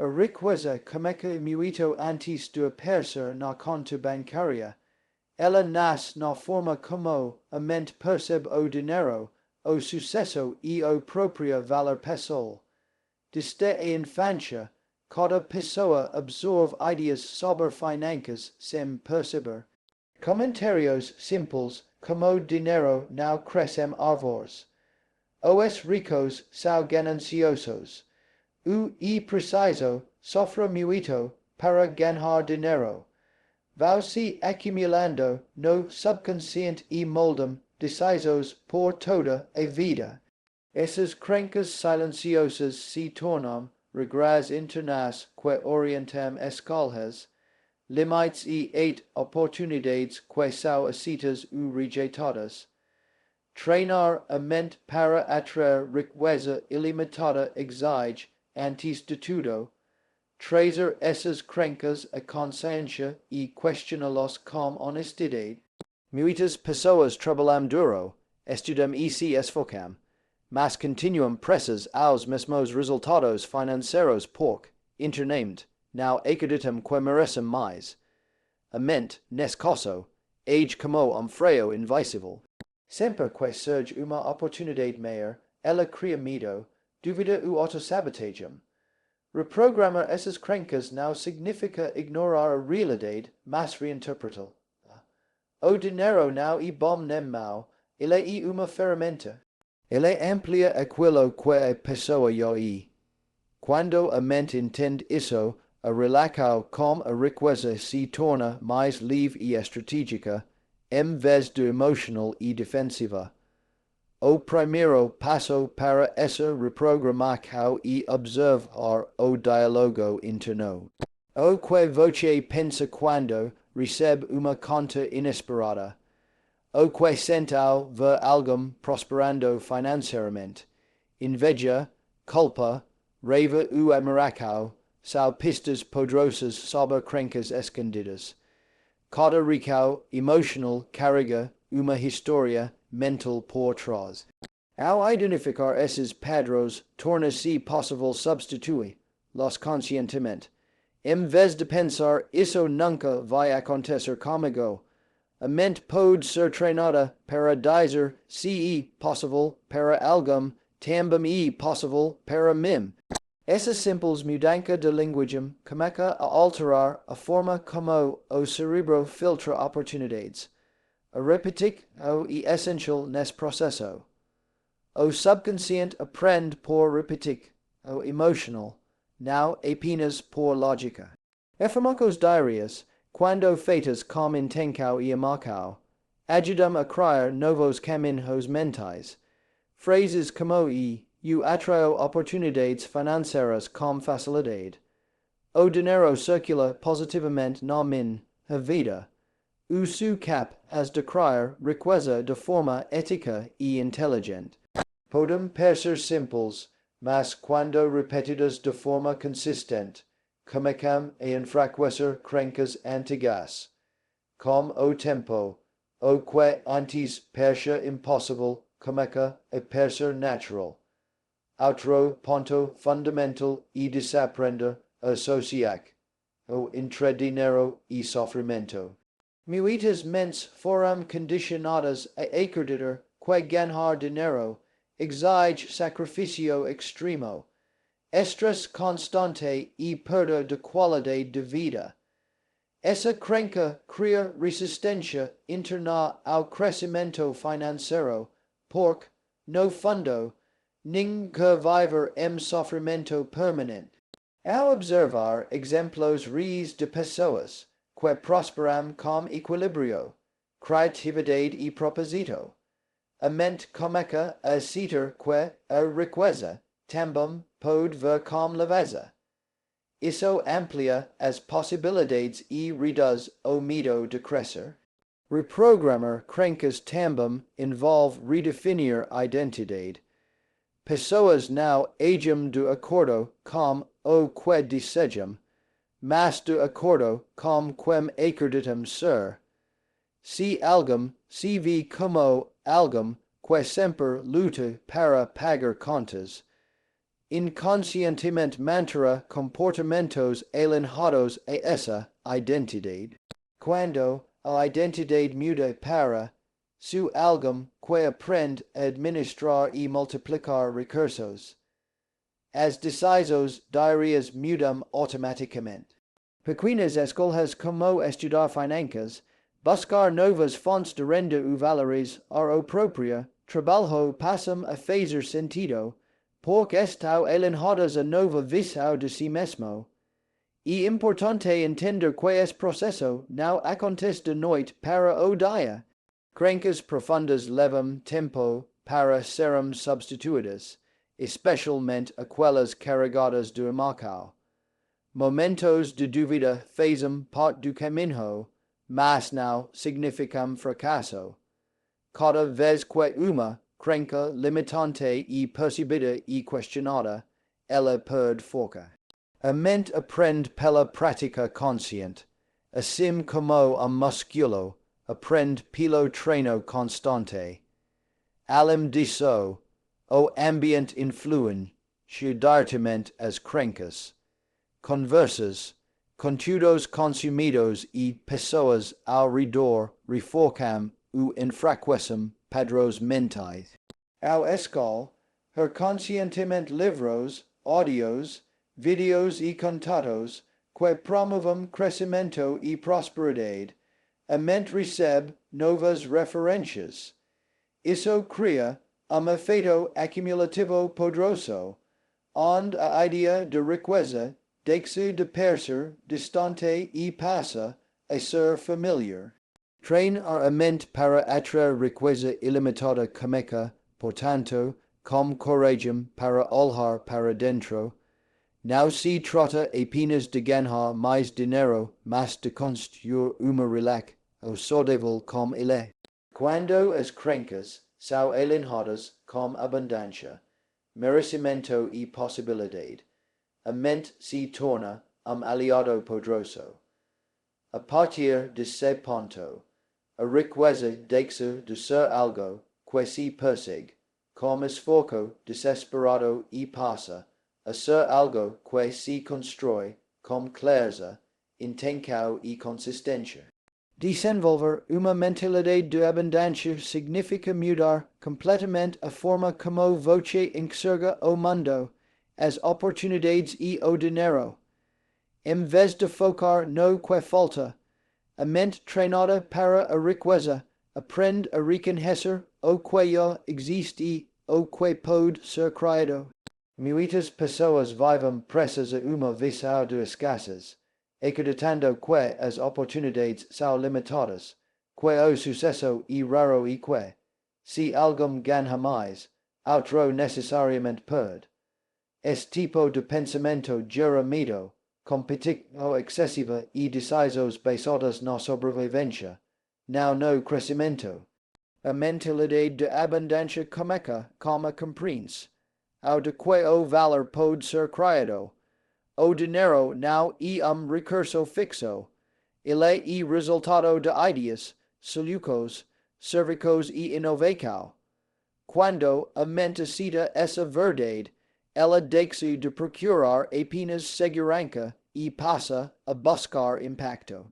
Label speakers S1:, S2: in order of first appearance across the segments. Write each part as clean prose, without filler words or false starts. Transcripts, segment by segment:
S1: A riqueza comeca muito antes do aparecer na conta bancária. Ela nasce na forma como a mente percebe o dinheiro, o sucesso e o próprio valor pessoal. Desde a infância, cada pessoa absorve ideias sobre finanças sem perceber. Comentários simples como dinheiro não crescem árvores. Os ricos são gananciosos. O preciso sofre muito para ganhar dinheiro. Vão se acumulando no subconsciente e moldam decisões por toda a vida. Essas crenças silenciosas se tornam regras internas que orientam escolhas, limites e oportunidades que são aceitas ou rejeitadas. Treinar a mente para atrair riqueza ilimitada exige, antes de tudo, trazer essas crenças à consciência e questioná-las com honestidade. Muitas pessoas trabalham duro, estudam e se esforçam, mas continuam presas aos mesmos resultados financeiros porque, internamente, não acreditam que merecem mais. A mente, nesse caso, age como freio invisível. Sempre que surge uma oportunidade maior, ela cria medo, dúvida ou autossabotagem. Reprogramar essas crenças não significa ignorar a realidade, mas reinterpretá-la. O dinheiro não é bom nem mau, ele é uma ferramenta. Ele amplia aquilo que a pessoa já é. Quando a mente entende isso, a relação com a riqueza se torna mais livre e estratégica, em vez de emocional e defensiva. O primeiro passo para essa reprogramação é observar o diálogo interno. O que você pensa quando recebe uma conta inesperada. O que sente ao ver alguém prosperando financeiramente. Inveja, culpa, raiva ou admiração são pistas poderosas sobre crenças escondidas. Cada rico emocional carrega uma história mental por trás. Ao identificar esses padrões, torna-se possível substituí-los conscientemente. Em vez de pensar, isso nunca vai acontecer comigo, a mente pode ser treinada para dizer se é possível para alguém, também é possível para mim. Essa simples mudança de linguagem começa a alterar a forma como o cérebro filtra oportunidades. A repetir é essencial nesse processo. O subconsciente aprende por repetir, o emocional, não apenas por lógica. Afirmamos diárias, quando feitas com intenção e amor, ajudam a criar novos caminhos mentais. Frases como eu atraio oportunidades financeiras com facilidade. O dinheiro circula positivamente na minha vida. O sou capaz de criar riqueza de forma ética e inteligente. Podem parecer simples, mas quando repetidas de forma consistente, começam a enfraquecer crenças antigas. Com o tempo, o que antes parecia impossível começa a parecer natural. Outro ponto fundamental é desaprender a associar o dinheiro e sofrimento. Muitas mentes foram condicionadas a acreditar que ganhar dinheiro exige sacrifício extremo, estresse constante e perda de qualidade de vida. Essa crença cria resistência interna ao crescimento financeiro, porque, no fundo, ninguém vive em sofrimento permanente. Ao observar exemplos reais de pessoas que prosperam com equilíbrio, criatividade e propósito, a mente começa a aceitar que a riqueza também pode vir com leveza. Isso amplia as possibilidades e reduz o medo de crescer. Reprogramar crenças também envolve redefinir a identidade. Pessoas não agem de acordo com o que desejam, mas de acordo com quem acreditam ser. Se alguém se vê como alguém que sempre luta para pagar contas, inconscientemente manterá comportamentos alinhados a essa identidade. Quando a identidade muda para su alguém que aprende a administrar e multiplicar recursos, as decisões diárias mudam automaticamente. Pequenas escolas como estudar finanças, buscar novas fontes de renda ou valores ao próprio trabalho passam a fazer sentido, porque estão alinhadas a nova visão de si mesmo. É importante entender que esse processo não acontece de noite para o dia. Crenças profundas levam tempo para serem substituídas, especialmente aquelas carregadas de emoção. Momentos de dúvida fazem parte do caminho, mas não significam fracasso. Cada vez que uma crença limitante é percebida e questionada, ela perde foco. A mente aprende pela prática consciente, assim como músculo aprende pelo treino constante. Além disso, o ambiente influi diretamente as crenças, conversas, conteúdos consumidos e pessoas ao redor reforçam ou enfraquecem padrões mentais. Ao escola, conscientemente livros, áudios, vídeos e contatos que promovem crescimento e prosperidade, a mente recebe novas referências. Isso cria efeito acumulativo poderoso, onde a ideia de riqueza deixa de parecer distante e passa a ser familiar. Treinar a mente para atrair riqueza ilimitada começa, portanto, com coragem para olhar para dentro. Não se trata apenas de ganhar mais dinheiro, mas de construir uma relação saudável com ele. Quando as crenças são alinhadas com abundância, merecimento e possibilidade, a mente se torna aliado poderoso. A partir desse ponto, a riqueza deixa de ser algo que se persegue, com esforço desesperado e passa a ser algo que se constrói com clareza, intenção e consistência. Desenvolver uma mentalidade de abundância significa mudar completamente a forma como você enxerga o mundo, as oportunidades e o dinheiro. Em vez de focar no que falta, a mente treinada para a riqueza aprende a reconhecer o que já existe e o que pode ser criado. Muitas pessoas vivem presas a uma visão de escassez, acreditando que as oportunidades são limitadas, que o sucesso é raro e que, se alguém ganha mais, outro necessariamente perde. Este tipo de pensamento gera medo, competição excessiva e decisões baseadas na sobrevivência, não no crescimento. A mentalidade de abundância começa com a compreensão de que o valor pode ser criado. O dinheiro não é recurso fixo. Ele é resultado de ideias, soluções, serviços e inovação. Quando a mente cita essa verdade, ela deixa de procurar apenas segurança e passa a buscar impacto.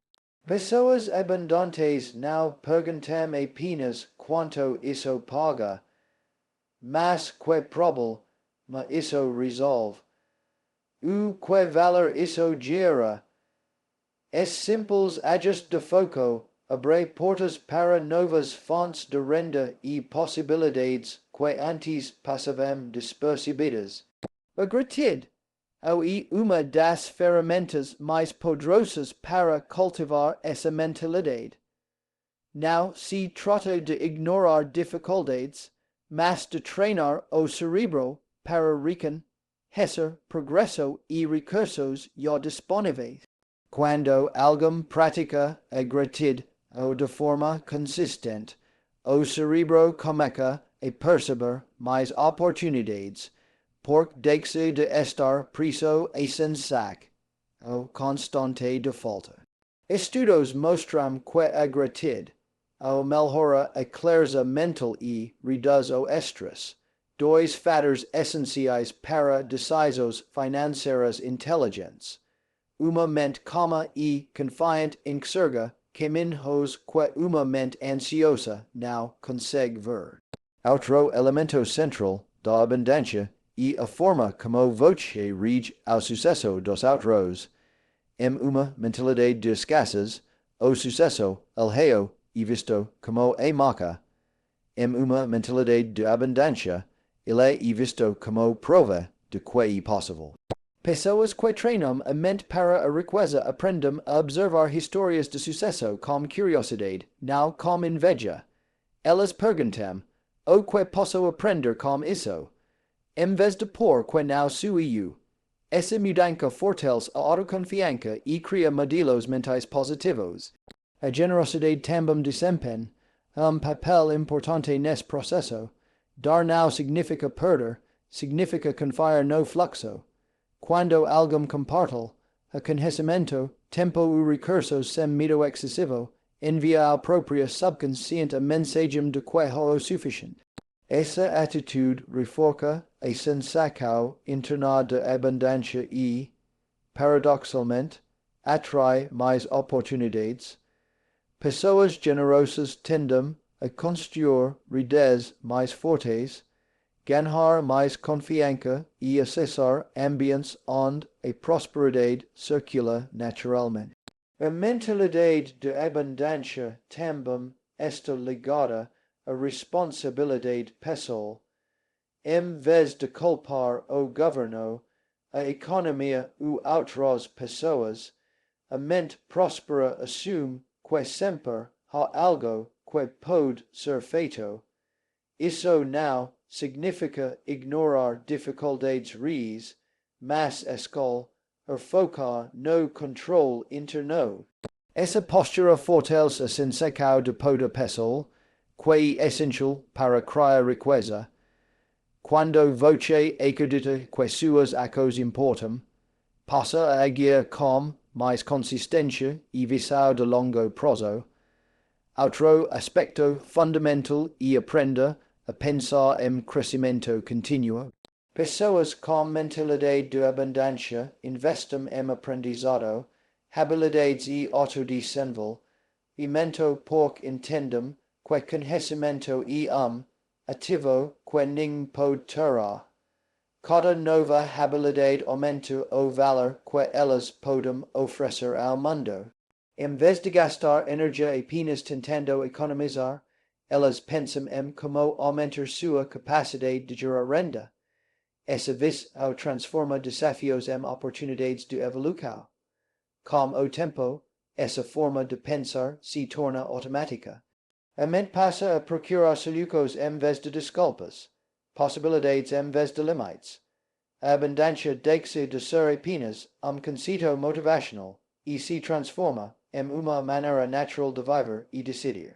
S1: Pessoas abundantes não perguntam apenas quanto isso paga, mas que problema isso resolve. O que valor isso gera? É simples ajuste de foco, abre portas para novas fontes de renda e possibilidades que antes passavam despercebidas. A gratidão é uma das ferramentas mais poderosas para cultivar essa mentalidade. Não se trata de ignorar dificuldades, mas de treinar o cérebro para reconhecer progresso e recursos já disponíveis. Quando alguém pratica a gratidão de forma consistente, o cérebro começa a perceber mais oportunidades, porque deixa de estar preso a sensação constante de falta. Estudos mostram que a gratidão melhora a clareza mental e reduz o estresse, dois fatores essenciais para decisos financeiras inteligentes. Uma mente calma e confiante enxerga caminhos que uma mente ansiosa não consegue ver. Outro elemento central da abundância e a forma como você rige ao sucesso dos outros uma mentalidade de escassez, o sucesso, alheio e visto como a marca. Uma mentalidade de abundância, ele é visto como prova de que é possível. Pessoas que treinam a mente para a riqueza aprendem a observar histórias de sucesso com curiosidade, não com inveja. Elas perguntam, o que posso aprender com isso? Em vez de por que não sou. Essa mudança fortalece a autoconfiança e cria modelos mentais positivos. A generosidade também desempenha papel importante nesse processo. Dar não significa perder, significa confiar no fluxo. Quando alguém compartilha o conhecimento, tempo ou recursos sem medo excessivo, envia ao próprio subconsciente a mensagem de que é o suficiente. Essa atitude reforça a sensação interna de abundância e, paradoxalmente, atrai mais oportunidades. Pessoas generosas tendem a construir redes mais fortes, ganhar mais confiança e acessar ambientes onde a prosperidade circula naturalmente. A mentalidade de abundância também está ligada à responsabilidade pessoal. Em vez de culpar o governo, a economia ou outras pessoas, a mente próspera assume que sempre há algo que pode ser feito. Isso não significa ignorar dificuldades reais, mas escolher focar no controle interno. Essa postura fortalece a sensação de poder pessoal, que é essencial para criar riqueza. Quando você acredita que suas ações importam, passa a agir com mais consistência e visão de longo prazo. Outro aspecto fundamental é aprender a pensar em crescimento contínuo. Pessoas com mentalidade de abundância investem em aprendizado, habilidades e autodesenvolvimento porque entendem que conhecimento é ativo que ninguém pode tirar. Cada nova habilidade aumenta o valor que elas podem oferecer ao mundo. Em vez de gastar energia apenas tentando economizar, elas pensam em como aumentar sua capacidade de gerar renda. Essa visão transforma desafios em oportunidades de evolução. Com o tempo, essa forma de pensar se torna automática. A mente passa a procurar soluções em vez de desculpas, possibilidades em vez de limites. A abundância deixa de ser apenas conceito motivacional e se transforma em uma maneira natural de viver e decidir.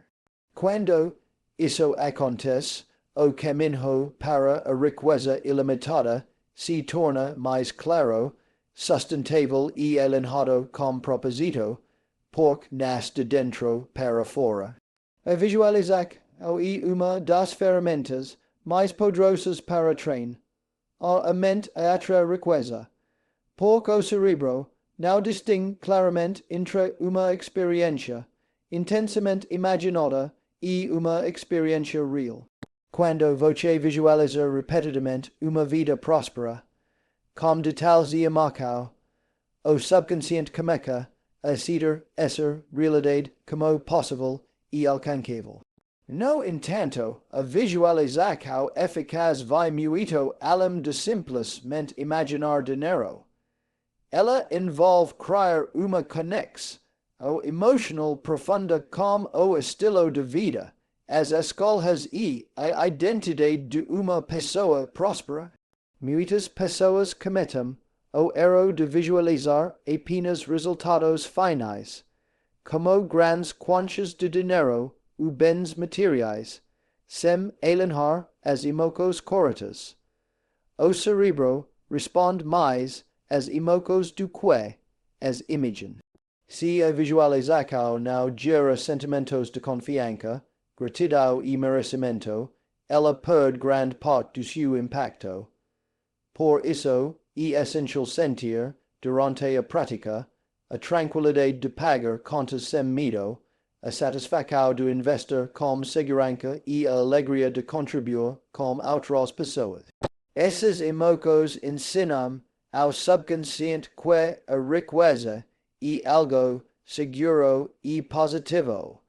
S1: Quando isso acontece, o caminho para a riqueza ilimitada se torna mais claro, sustentável e alinhado com propósito, porque nasce de dentro para fora. A visualização é uma das ferramentas mais poderosas para treinar a mente a atrair riqueza, porque o cérebro não distingue claramente entre uma experiência intensamente imaginada e uma experiência real. Quando você visualiza repetidamente uma vida próspera, com detalhes e marcado, o subconsciente começa a aceitar essa realidade como possível e alcançável. No entanto, a visualização eficaz vai muito além de simplesmente imaginar dinheiro. Ela envolve criar uma conexão emocional profunda com o estilo de vida, as escolhas e a identidade de uma pessoa próspera. Muitas pessoas cometem o erro de visualizar apenas resultados finais, como grandes quantias de dinheiro ou bens materiais, sem alinhar as emoções corretas. O cérebro responde mais às emoções do que às imagens. Se a visualização não gera sentimentos de confiança, gratidão e merecimento, ela perde grande parte do seu impacto. Por isso, é essencial sentir, durante a prática, a tranquilidade de pagar contas sem medo, a satisfação de investir com segurança e a alegria de contribuir com outras pessoas. Essas emoções ensinam ao subconsciente que a riqueza é algo seguro e positivo.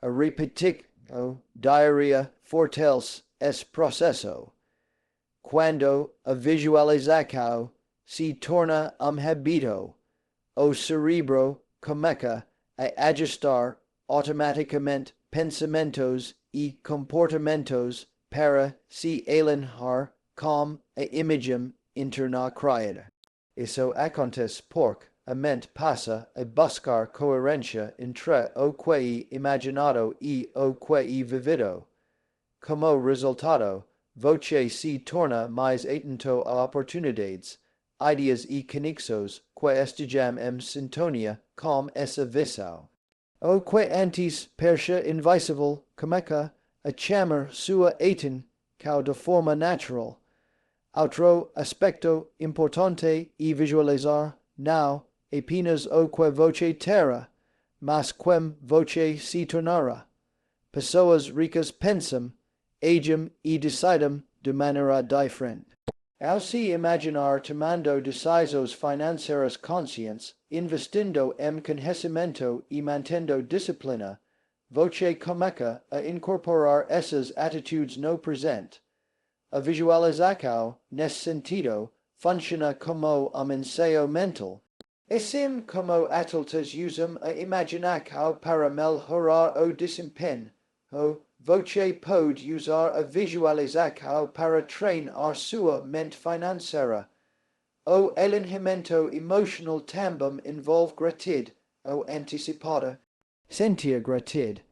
S1: A repetição diária fortalece esse processo. Quando a visualização se torna hábito, o cérebro começa a ajustar automaticamente pensamentos e comportamentos para se alinhar com a imagem interna criada. Isso acontece porque a mente passa a buscar coerência entre o que é imaginado e o que é vivido. Como resultado, você se torna mais atento a oportunidades, ideias e conexões que estejam em sintonia com essa visão. O que antes parecia invisível começa a chamar sua atenção de forma natural. Outro aspecto importante é visualizar não apenas o que você terá, mas como você se tornará. Pessoas ricas pensam, agem e decidem de maneira diferente. Ao se imaginar tomando decisões financeiras conscientes, investindo em conhecimento e mantendo disciplina, você começa a incorporar essas atitudes no presente. A visualização, nesse sentido, funciona como ensaio mental. Assim como atletas usam a imaginação para melhorar o desempenho, você pode usar a visualização para treinar sua mente financeira. O alinhamento emocional também envolve gratidão antecipada. Sentir gratidão,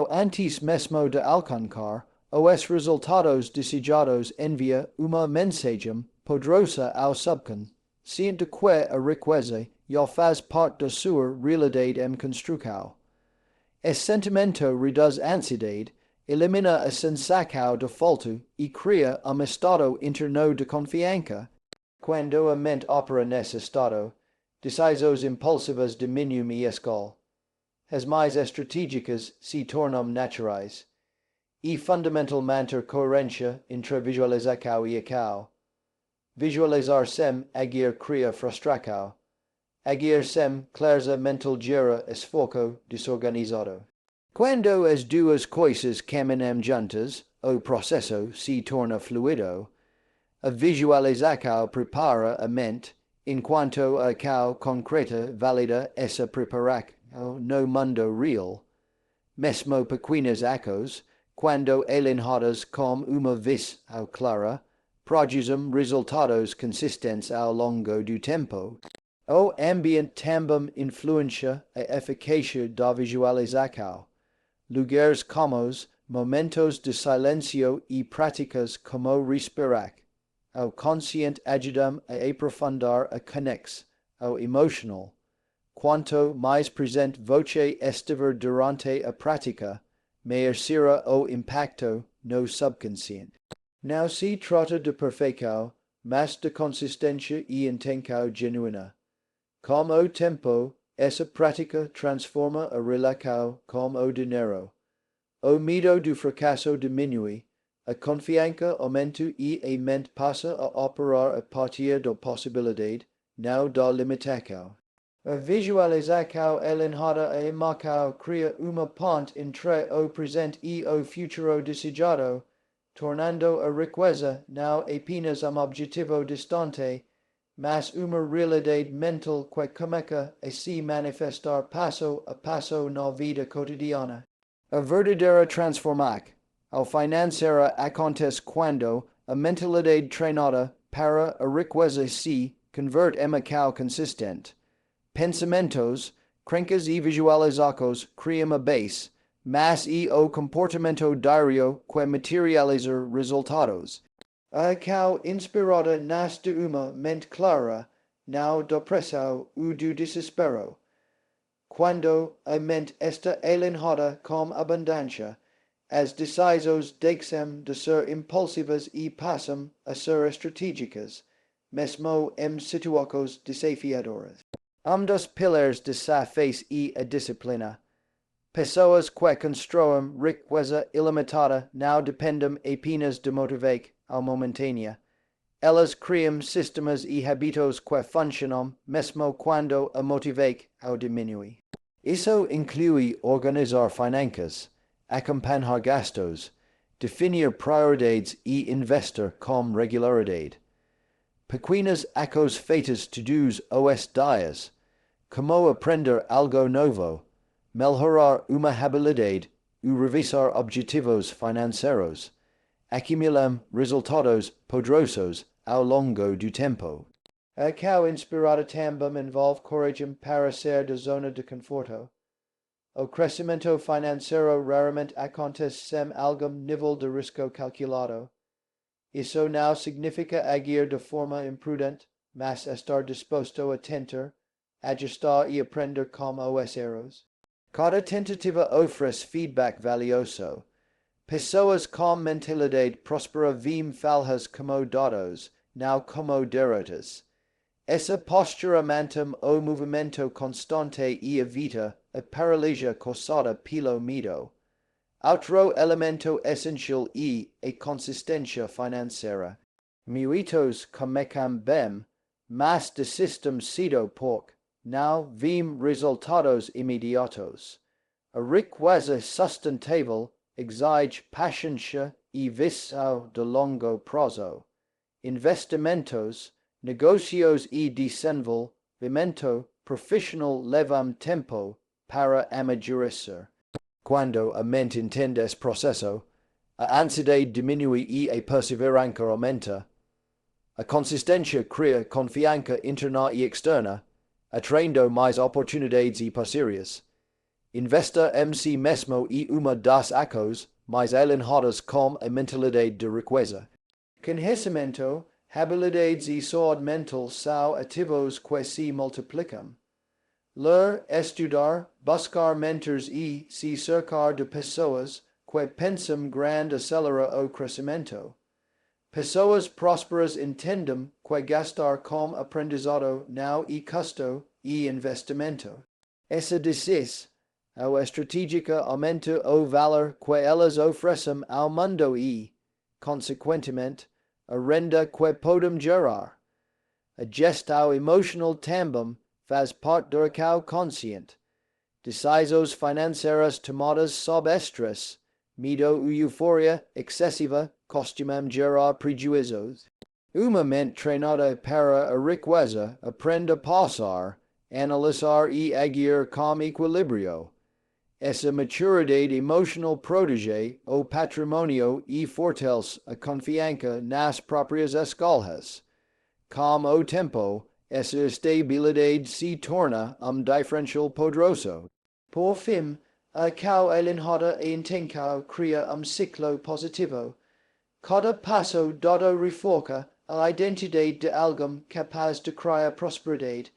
S1: antes mesmo de alcançar, os resultados desejados envia uma mensagem poderosa ao subconsciente que a riqueza já faz parte da sua realidade em construção. Esse sentimento reduz a ansiedade, elimina a sensação de falta e cria estado interno de confiança. Quando a mente opera nesse estado, decisões impulsivas diminuem a escala. As mais estratégicas se tornam naturais. É fundamental manter coerência entre visualização e ação. Visualizar sem agir cria frustração. Agir sem clareza mental gera esforço desorganizado. Quando as duas coisas caminham juntas, o processo se torna fluido. A visualização prepara a mente, enquanto a ação concreta valida essa preparação no mundo real. Mesmo pequenas ações, quando alinhadas com uma visão clara, produzem resultados consistentes ao longo do tempo. O ambiente também influencia a eficácia da visualização. Lugares cômodos, momentos de silêncio e práticas como respirar. O consciente ajudam a aprofundar a conexão emocional. Quanto mais presente você estiver durante a prática, maior será o impacto no subconsciente. Não se trata de perfeição, mas de consistência e intenção genuína. Com o tempo, essa prática transforma a relação com o dinheiro. O medo do fracasso diminui, a confiança aumenta e a mente passa a operar a partir da possibilidade, não da limitação. A visualização alinhada a emoção cria uma ponte entre o presente e o futuro desejado, tornando a riqueza não apenas objetivo distante, mas uma realidade mental que começa a se manifestar passo a passo na vida cotidiana. A verdadeira transformação financeira acontece quando a mentalidade treinada para a riqueza se converte em ação consistente. Pensamentos, crenças e visualizações criam a base, mas é o comportamento diário que materializa resultados. A ação inspirada nasce de uma mente clara, não da pressão ou do desespero. Quando a mente está alinhada com abundância, as decisões deixam de ser impulsivas e passam a ser estratégicas, mesmo em situações desafiadoras. Dos pilares de fé e a disciplina. Pessoas que constroem riqueza ilimitada não dependem apenas de motivar ao momentâneo. Elas criam sistemas e hábitos que funcionam mesmo quando a motivar ao diminui. Isso inclui organizar finanças, acompanhar gastos, definir prioridades e investir com regularidade. Pequenas ações feitas todos os dias, como aprender algo novo, melhorar uma habilidade ou revisar objetivos financeiros, acumulam resultados poderosos ao longo do tempo. A cal inspirada também envolve coragem para sair da zona de conforto. O crescimento financeiro raramente acontece sem algum nível de risco calculado. Isso não significa agir de forma imprudente, mas estar disposto a tentar, ajustar e aprender com os erros. Cada tentativa oferece feedback valioso. Pessoas com mentalidade próspera veem falhas como dados, não como derrotas. Essa postura mantém o movimento constante e evita a paralisia causada pelo medo. Outro elemento essencial é a consistência financeira. Muitos começam bem, mas desistem cedo porque não veem resultados imediatos. A riqueza sustentável exige paciência e visão de longo prazo. Investimentos, negócios e desenvolvimento profissional levam tempo para amadurecer. Quando a mente entende esse processo, a ansiedade diminui e a perseverança aumenta. A consistência cria confiança interna e externa, atraindo mais oportunidades e parcerias. Investa em si mesmo e uma das ações mais alinhadas com a mentalidade de riqueza. Conhecimento, habilidades e saúde mental são ativos que se multiplicam. Ler, estudar, buscar mentores e se cercar de pessoas que pensam grande acelera o crescimento. Pessoas prósperas entendem que gastar com aprendizado não é custo e investimento. Essa diz, a estratégia aumenta o valor que elas oferecem ao mundo e, consequentemente, a renda que podem gerar. A gestão emocional também faz parte do recao consciente. Decisões financeiras tomadas sob estresse, medo ou euforia excessiva costumam gerar prejuízos. Uma mente treinada para a riqueza aprende a passar, analisar e agir com equilíbrio. Essa maturidade emocional protege o patrimônio e fortalece a confiança nas próprias escolhas. Com o tempo, essa estabilidade se torna diferencial poderoso. Por fim, a cal alinhada e intenção cria ciclo positivo. Cada passo dado reforça a identidade de alguém capaz de criar prosperidade.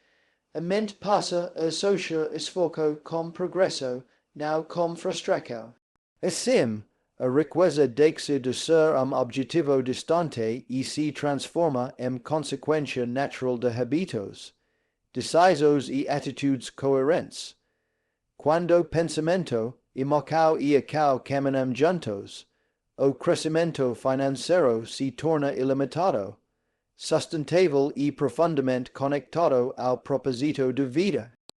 S1: A mente passa a associar esforço com progresso, não com frustração. Assim, a riqueza deixa de ser objetivo distante e se transforma em consequência natural de hábitos, decisões e atitudes coerentes. Quando pensamento, emoção e ação caminham juntos, o crescimento financeiro se torna ilimitado, sustentável e profundamente conectado ao propósito de vida.